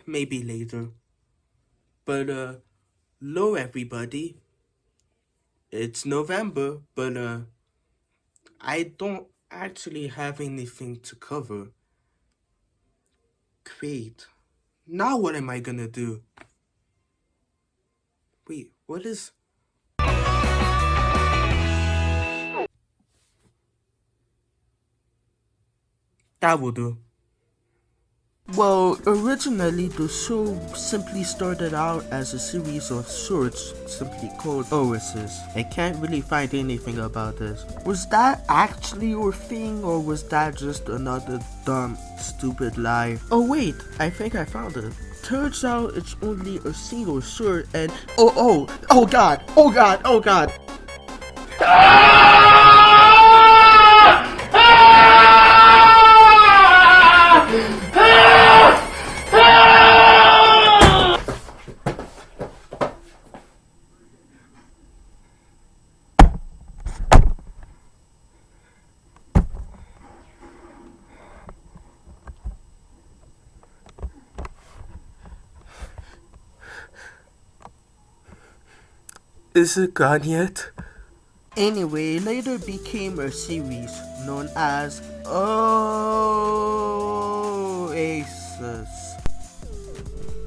maybe later. But, hello everybody. It's November, but, I don't actually have anything to cover. Great. Now what am I gonna do? Wait, what is... That will do. Well, originally the show simply started out as a series of shorts simply called Oasis. I can't really find anything about this. Was that actually your thing, or was that just another dumb, stupid lie? Oh wait, I think I found it. Turns out it's only a single short and oh god, oh god, oh god. Is it gone yet? Anyway, later became a series known as Oasis.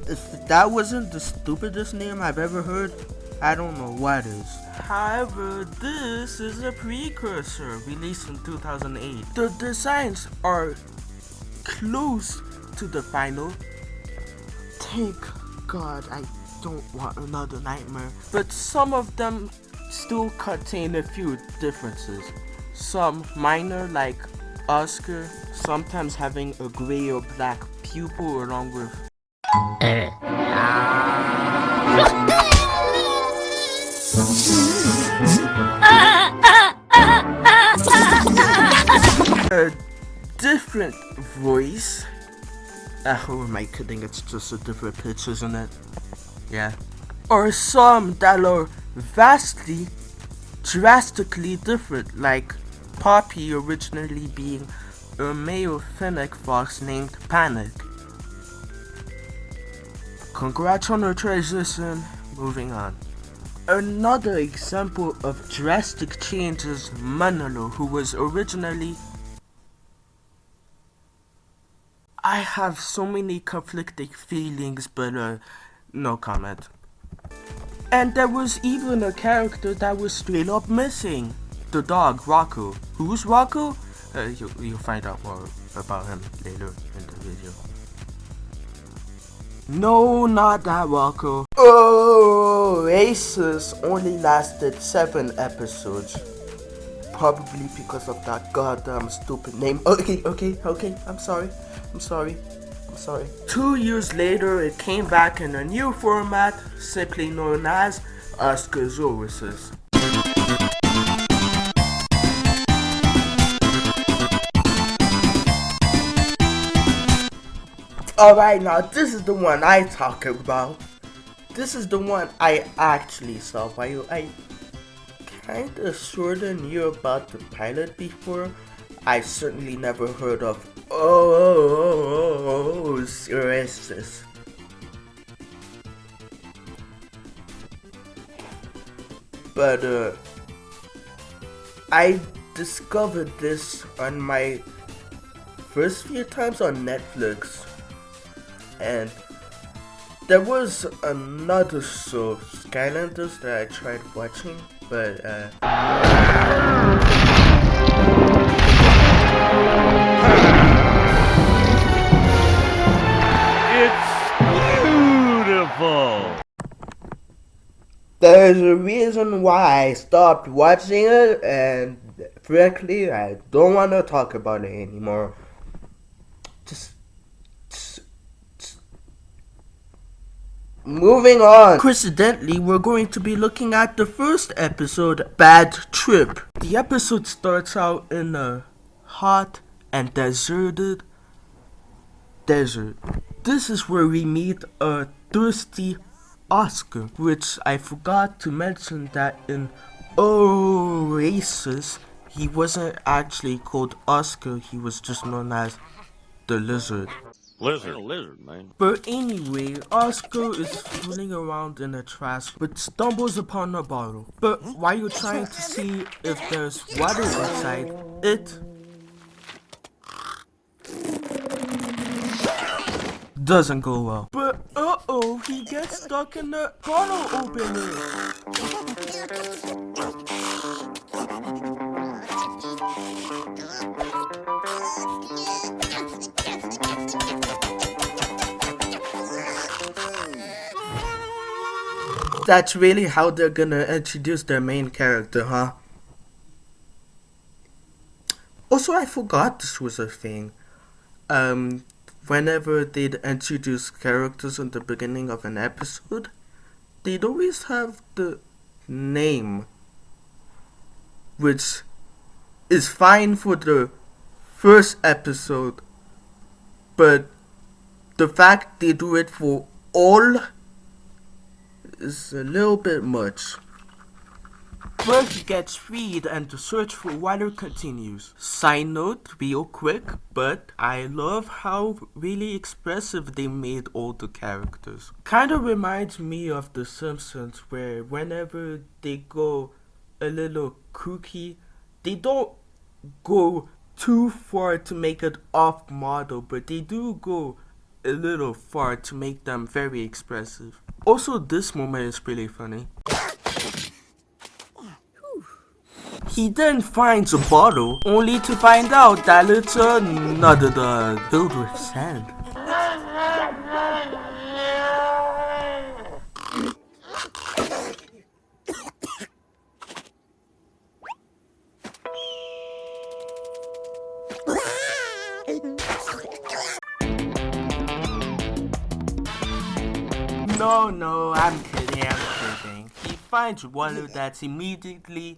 If that wasn't the stupidest name I've ever heard, I don't know what is. However, this is a precursor released in 2008. The designs are close to the final. Thank God I don't want another nightmare. But some of them still contain a few differences. Some minor, like Oscar sometimes having a gray or black pupil along with a different voice. Who am I kidding? It's just a different pitch, isn't it? Yeah. Or some that are vastly, drastically different, like Poppy originally being a male fennec fox named Panic. Congrats on her transition. Moving on. Another example of drastic change is Manolo, who was originally... I have so many conflicting feelings, but no comment. And there was even a character that was straight up missing. The dog, Rocco. Who's Rocco? You'll find out more about him later in the video. No, not that Rocco. Oasis only lasted 7 episodes. Probably because of that goddamn stupid name. Okay, I'm sorry. 2 years later, it came back in a new format, simply known as Oscar's Oasis. Alright, now this is the one I talk about. This is the one I actually saw. While I kinda sorta knew about the pilot before, I certainly never heard of Oasis. But I discovered this on my first few times on Netflix, and there was another show, Skylanders, that I tried watching, but It's beautiful. there's a reason why I stopped watching it, and frankly, I don't want to talk about it anymore. Just moving on. Coincidentally, we're going to be looking at the first episode, Bad Trip. The episode starts out in a hot and deserted desert. This is where we meet a thirsty Oscar, which I forgot to mention that in Oasis, he wasn't actually called Oscar, he was just known as the Lizard. Lizard. Like a lizard, man. But anyway, Oscar is fooling around in the trash but stumbles upon a bottle. But while you're trying to see if there's water inside, it doesn't go well. But uh-oh, he gets stuck in the bottle opener. That's really how they're gonna introduce their main character, huh? Also, I forgot this was a thing. Whenever they'd introduce characters in the beginning of an episode, they'd always have the name, which is fine for the first episode, but the fact they do it for all is a little bit much. Bert gets freed and the search for water continues. Side note, real quick, but I love how really expressive they made all the characters. Kinda reminds me of The Simpsons, where whenever they go a little kooky, they don't go too far to make it off model, but they do go a little far to make them very expressive. Also, this moment is pretty funny. He then finds a bottle, only to find out that it's another dude filled with sand. No, I'm kidding. He finds water that's immediately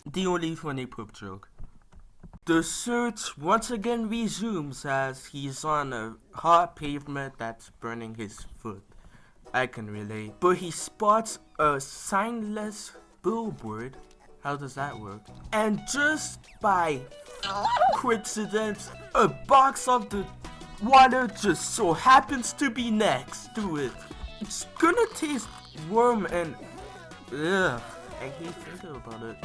the only funny poop joke. The search once again resumes as he's on a hot pavement that's burning his foot. I can relate. But he spots a signless billboard. How does that work? And just by coincidence, a box of the water just so happens to be next to it. It's gonna taste warm and ugh. I hate thinking about it.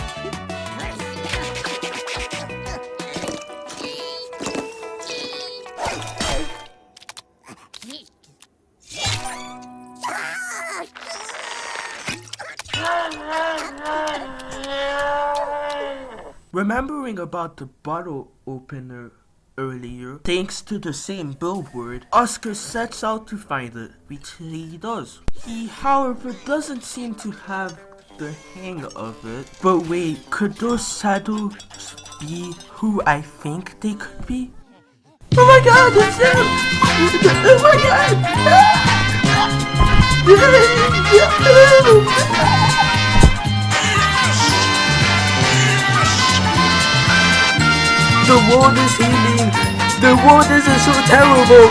Remembering about the bottle opener earlier, thanks to the same billboard, Oscar sets out to find it, which he does. He, however, doesn't seem to have the hang of it. But wait, could those shadows be who I think they could be? Oh my god, it's him! Oh my god! The world is healing! The world isn't so terrible!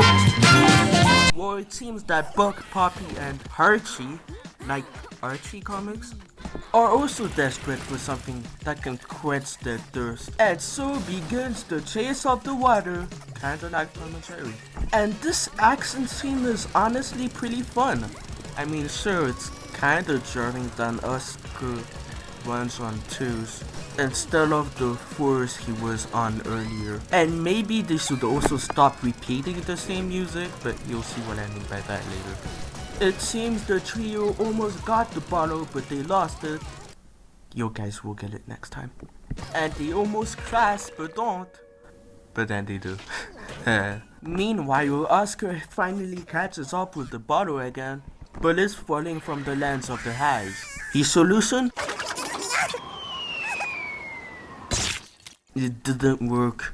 Well, it seems that Buck, Poppy, and Archie, like Archie comics, are also desperate for something that can quench their thirst. And so begins the chase of the water, kinda like Tom and Jerry. And this action scene is honestly pretty fun. I mean, sure, it's kinda jarring that Oscar runs on 2s instead of the 4s he was on earlier. And maybe they should also stop repeating the same music, but you'll see what I mean by that later. It seems the trio almost got the bottle, but they lost it. You guys will get it next time. And they almost crash, but don't. But then they do. Meanwhile, Oscar finally catches up with the bottle again, but is falling from the lens of the highs. His solution? It didn't work.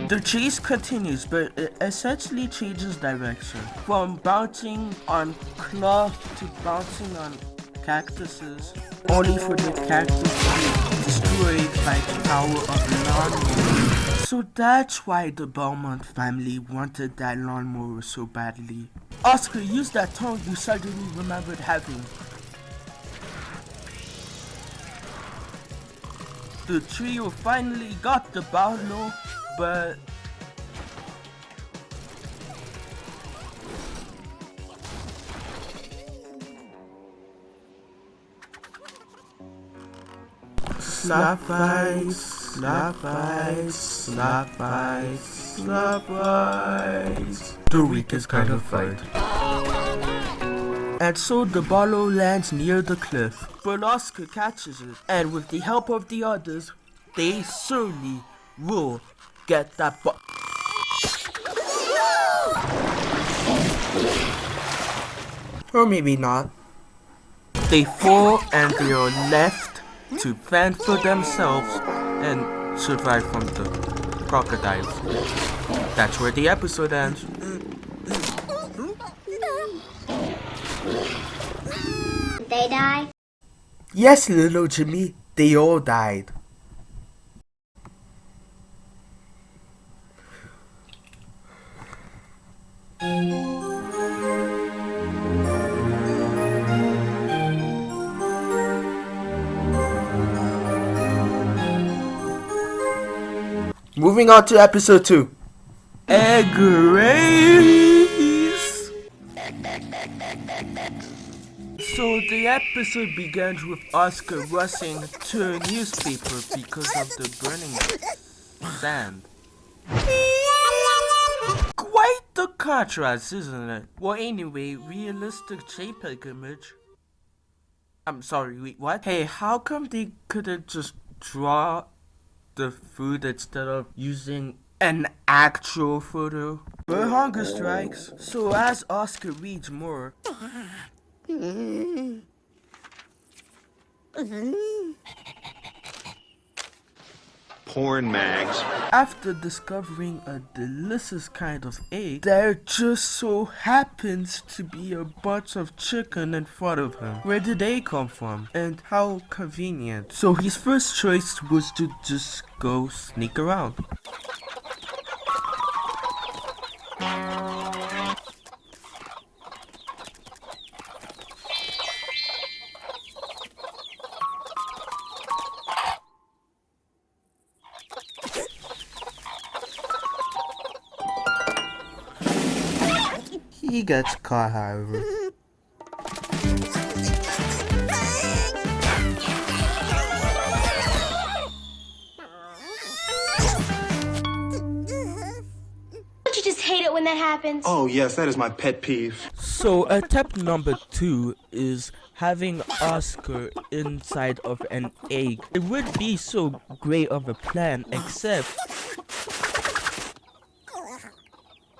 The chase continues, but it essentially changes direction. From bouncing on cloth to bouncing on cactuses, only for the cactus to destroy destroyed by the power of lawnmower. So that's why the Belmont family wanted that lawnmower so badly. Oscar, use that tongue you suddenly remembered having. The trio finally got the bottle, but slap ice, slap ice, slap ice, slap ice. The weakest kind of fight. And so the bottle lands near the cliff, but Oscar catches it, and with the help of the others, they certainly will get that or maybe not. They fall and they are left to fend for themselves and survive from the crocodiles. That's where the episode ends. They die? Yes, little Jimmy, they all died. Moving on to episode 2. Egg race! So the episode begins with Oscar rushing to a newspaper because of the burning sand. Quite the contrast, isn't it? Well, anyway, realistic JPEG image. I'm sorry, wait, what? Hey, how come they couldn't just draw the food instead of using an actual photo? But hunger strikes, so as Oscar reads more, porn mags. after discovering a delicious kind of egg, there just so happens to be a bunch of chicken in front of him. Where did they come from? And how convenient. So his first choice was to just go sneak around. He gets caught, however. Don't you just hate it when that happens? Oh yes, that is my pet peeve. So attempt number 2 is having Oscar inside of an egg. It would be so great of a plan, except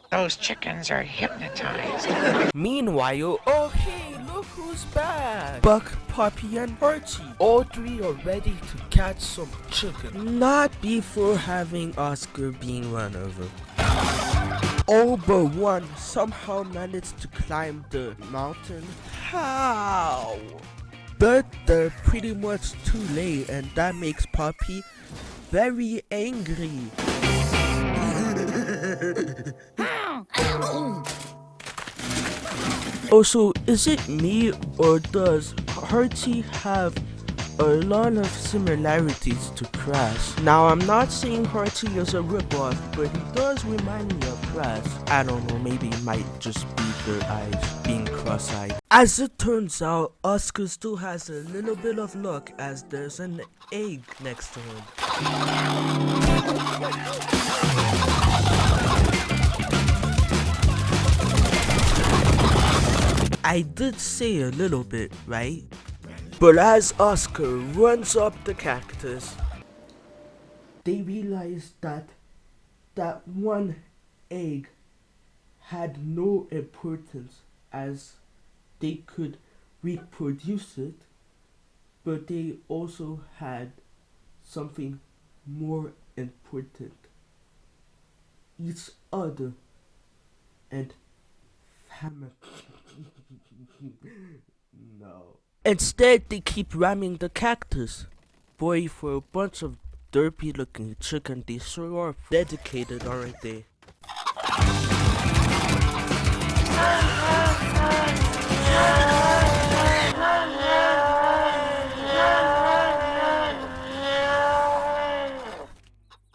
Those chickens are hypnotized. meanwhile, oh hey, look who's back! Buck, Poppy, and Archie. All three are ready to catch some chicken. Not before having Oscar being run over. All but one somehow managed to climb the mountain. How? But they're pretty much too late, and that makes Poppy very angry. Also, is it me or does Archie have a lot of similarities to Crash? Now, I'm not saying Archie is a ripoff, but he does remind me of Crash. I don't know, maybe it might just be their eyes being cross-eyed. As it turns out, Oscar still has a little bit of luck as there's an egg next to him. I did say a little bit, right? But as Oscar runs up the cactus, they realize that that one egg had no importance as they could reproduce it, but they also had something more important: each other and family. No. Instead, they keep ramming the cactus. Boy, for a bunch of derpy looking chicken, they sure are dedicated, aren't they?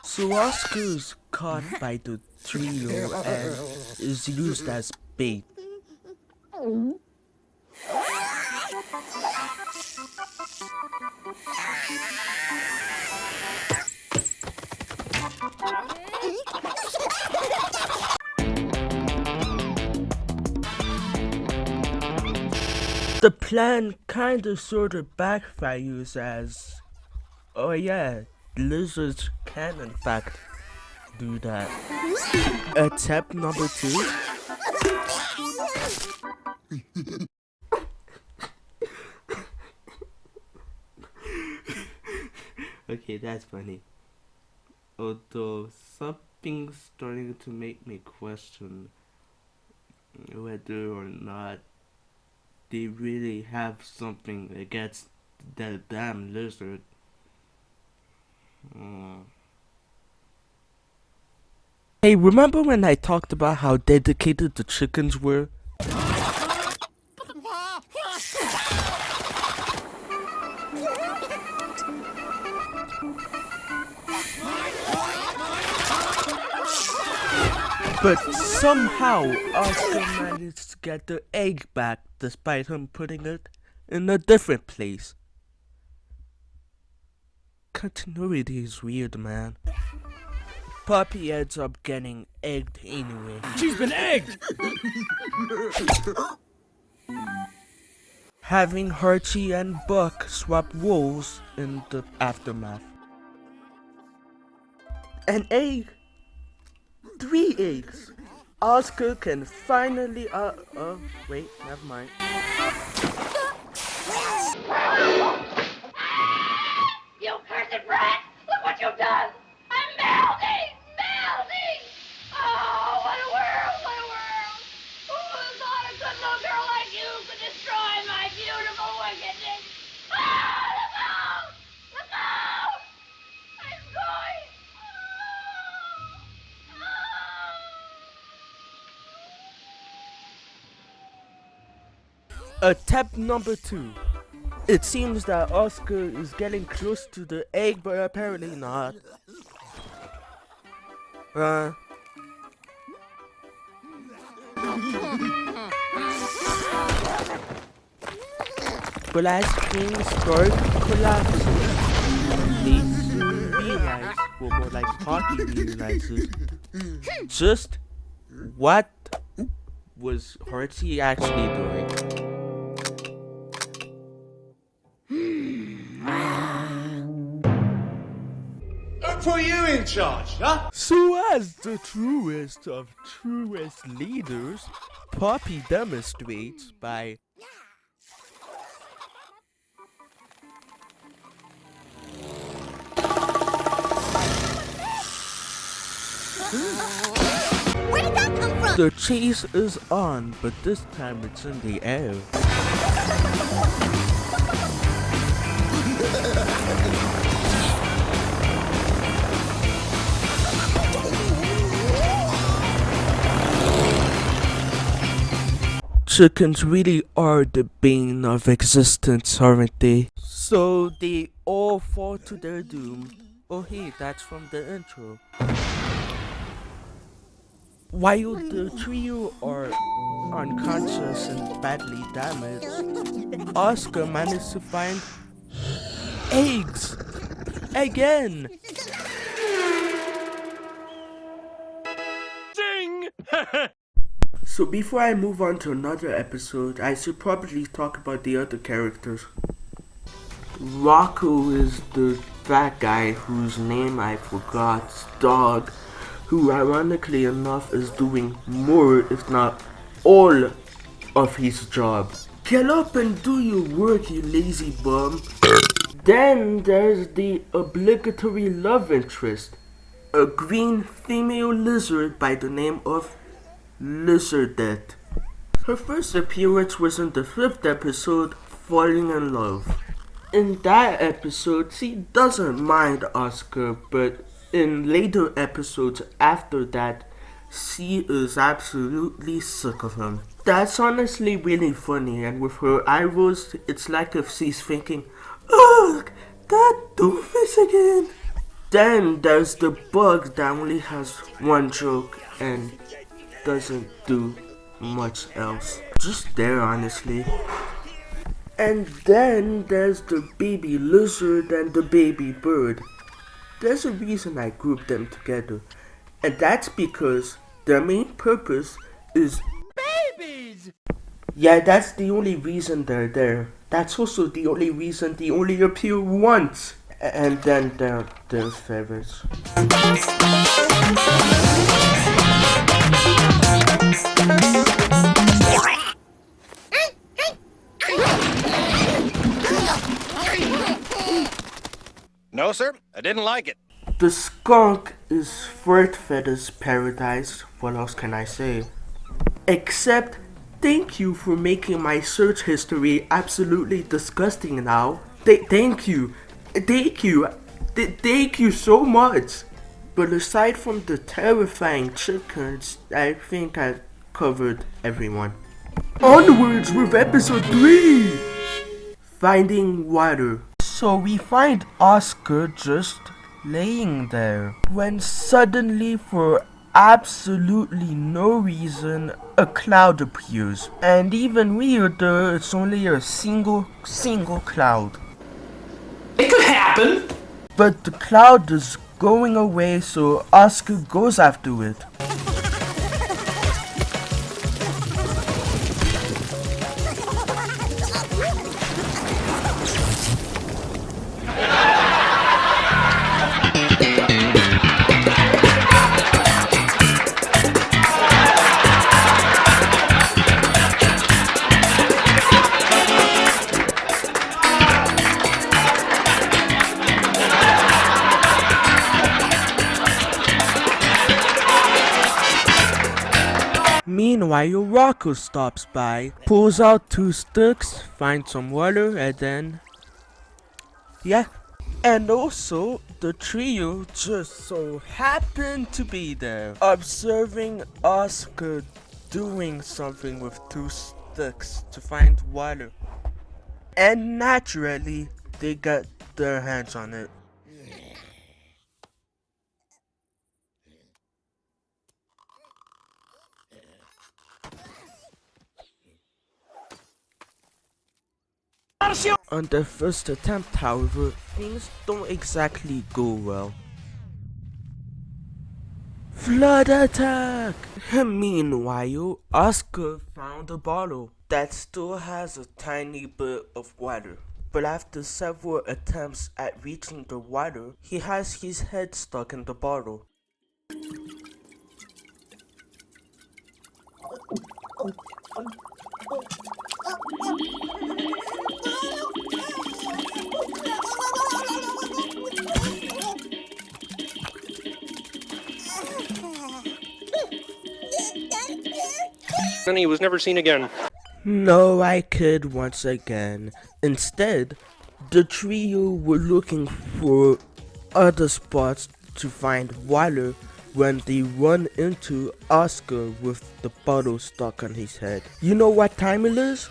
So Oscar is caught by the trio and is used as bait. The plan kinda sorta backfires as, oh yeah, lizards can in fact do that. Attempt number 2. Okay, that's funny. Although something's starting to make me question whether or not they really have something against that damn lizard. Hey, remember when I talked about how dedicated the chickens were? But somehow Oscar managed to get the egg back despite him putting it in a different place. Continuity is weird, man. Poppy ends up getting egged anyway. She's been egged! Having Archie and Buck swap roles in the aftermath. An egg? 3 eggs! Oscar can finally, wait, never mind. You cursed brat! Look what you've done! I'm melting! Melting! Oh, what a world! What a world! Who thought a good little girl like you could destroy my beautiful wickedness? Ah, look out! Look out! I'm going! Attempt number 2. It seems that Oscar is getting close to the egg, but apparently not. But as things start collapsing, they soon realize, well, more like Poppy realizes, just what was Archie actually doing. Put you in charge, huh? So as the truest of truest leaders, Poppy demonstrates by Where did that come from? the chase is on, but this time it's in the air. Chickens really are the bane of existence, aren't they? So they all fall to their doom. Oh hey, that's from the intro. While the trio are unconscious and badly damaged, Oscar managed to find eggs! Again! Ding! So before I move on to another episode, I should probably talk about the other characters. Rocco is the fat guy whose name I forgot, dog, who ironically enough is doing more, if not all, of his job. Get up and do your work, you lazy bum. Then there's the obligatory love interest, a green female lizard by the name of Lizardette. Her first appearance was in the 5th episode, Falling in Love. In that episode, she doesn't mind Oscar, but in later episodes after that, she is absolutely sick of him. That's honestly really funny, and with her eye rolls, it's like if she's thinking, ugh, that doofus again. Then there's the bug that only has one joke and doesn't do much else. Just there, honestly. And then there's the baby lizard and the baby bird. There's a reason I grouped them together, and that's because their main purpose is babies! Yeah, that's the only reason they're there. That's also the only reason they only appear once. And then there's feathers. No, sir, I didn't like it. The skunk is Furt Feather's paradise. What else can I say? Except, thank you for making my search history absolutely disgusting now. Thank you. Thank you so much. But aside from the terrifying chickens, I think I covered everyone. Onwards with episode 3! Finding water. So we find Oscar just laying there, when suddenly, for absolutely no reason, a cloud appears. And even weirder, it's only a single cloud. It could happen! But the cloud is going away, so Oscar goes after it. Meanwhile, Rocco stops by, pulls out 2 sticks, finds some water, and then... yeah. And also, the trio just so happened to be there, observing Oscar doing something with 2 sticks to find water. And naturally, they got their hands on it. On their first attempt, however, things don't exactly go well. Flood attack! Meanwhile, Oscar found a bottle that still has a tiny bit of water. But after several attempts at reaching the water, he has his head stuck in the bottle. And he was never seen again. No, I kid once again. Instead, the trio were looking for other spots to find water when they run into Oscar with the bottle stuck on his head. You know what time it is?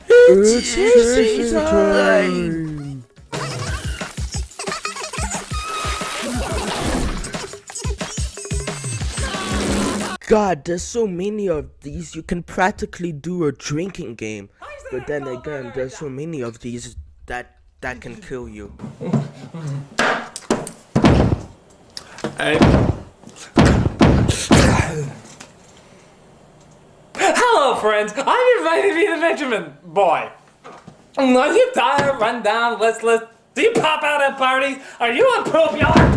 It's chasing time! God, there's so many of these, you can practically do a drinking game. But then again, there's so many of these that can kill you. Hello, friends. I'm invited to be the Benjamin boy. Are you tired? Run down, listless? Do you pop out at parties? Are you on propionate?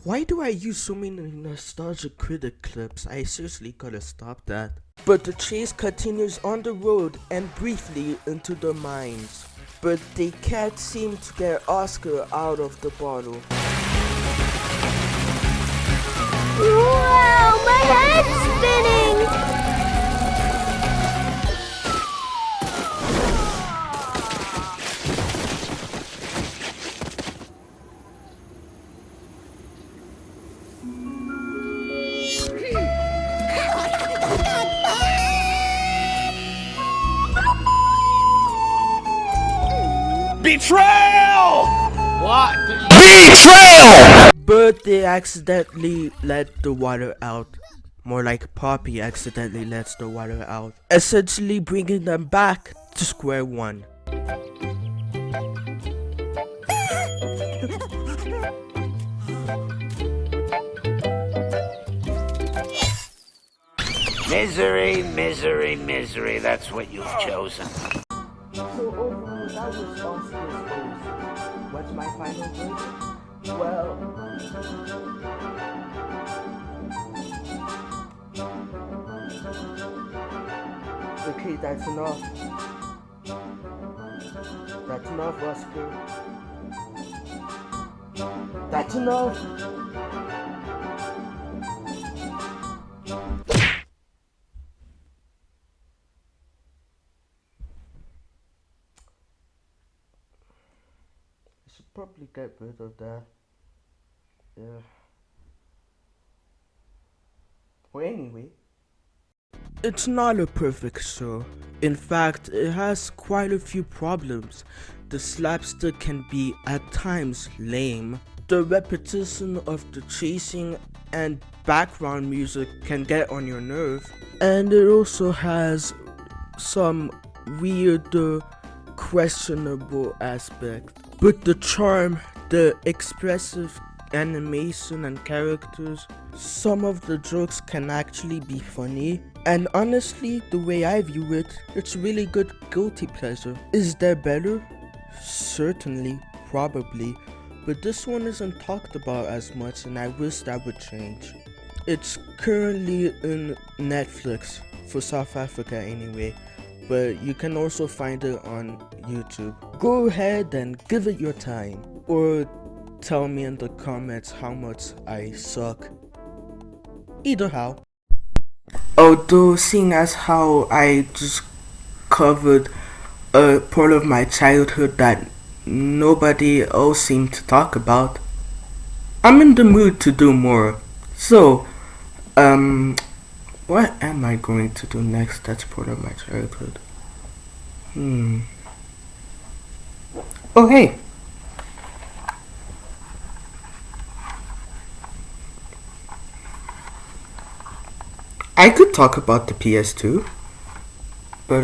Why do I use so many nostalgic critic clips? I seriously gotta stop that. But the chase continues on the road and briefly into the mines. But they can't seem to get Oscar out of the bottle. Wow, my head's spinning! Betrayal! What? But they accidentally let the water out. More like Poppy accidentally lets the water out, essentially bringing them back to square one. Misery, misery, misery. That's what you've chosen. So overall, that was Oscar's Oasis. What's my final verdict? Well, okay, that's enough. That's enough, Oscar. That's enough. I should probably get rid of that. Yeah. Well, anyway. It's not a perfect show. In fact, it has quite a few problems. The slapstick can be at times lame. The repetition of the chasing and background music can get on your nerve. And it also has some weird, questionable aspects. But the charm, the expressive animation and characters, some of the jokes can actually be funny. And honestly, the way I view it, it's really good guilty pleasure. Is there better? Certainly, probably. But this one isn't talked about as much, and I wish that would change. It's currently in Netflix, for South Africa anyway, but you can also find it on YouTube. Go ahead and give it your time, or tell me in the comments how much I suck. Either how. Although, seeing as how I just covered a part of my childhood that nobody else seemed to talk about, I'm in the mood to do more. So, what am I going to do next that's part of my childhood? Oh, hey. I could talk about the PS2, but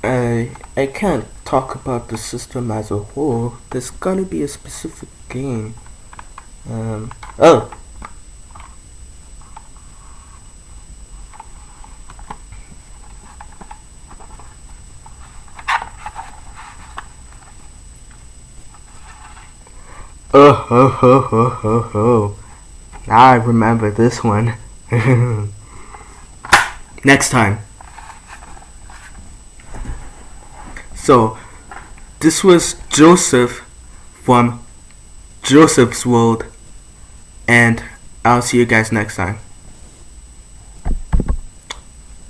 I can't talk about the system as a whole. There's gotta be a specific game. Oh. Oh. Now I remember this one. Next time. So, this was Joseph from Joseph's World, and I'll see you guys next time.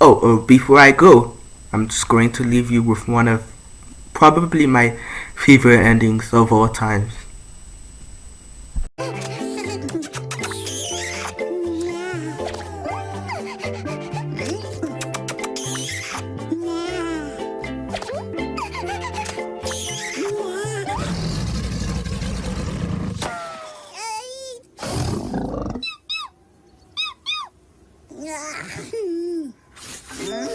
Oh, before I go, I'm just going to leave you with one of probably my favorite endings of all time. Yeah.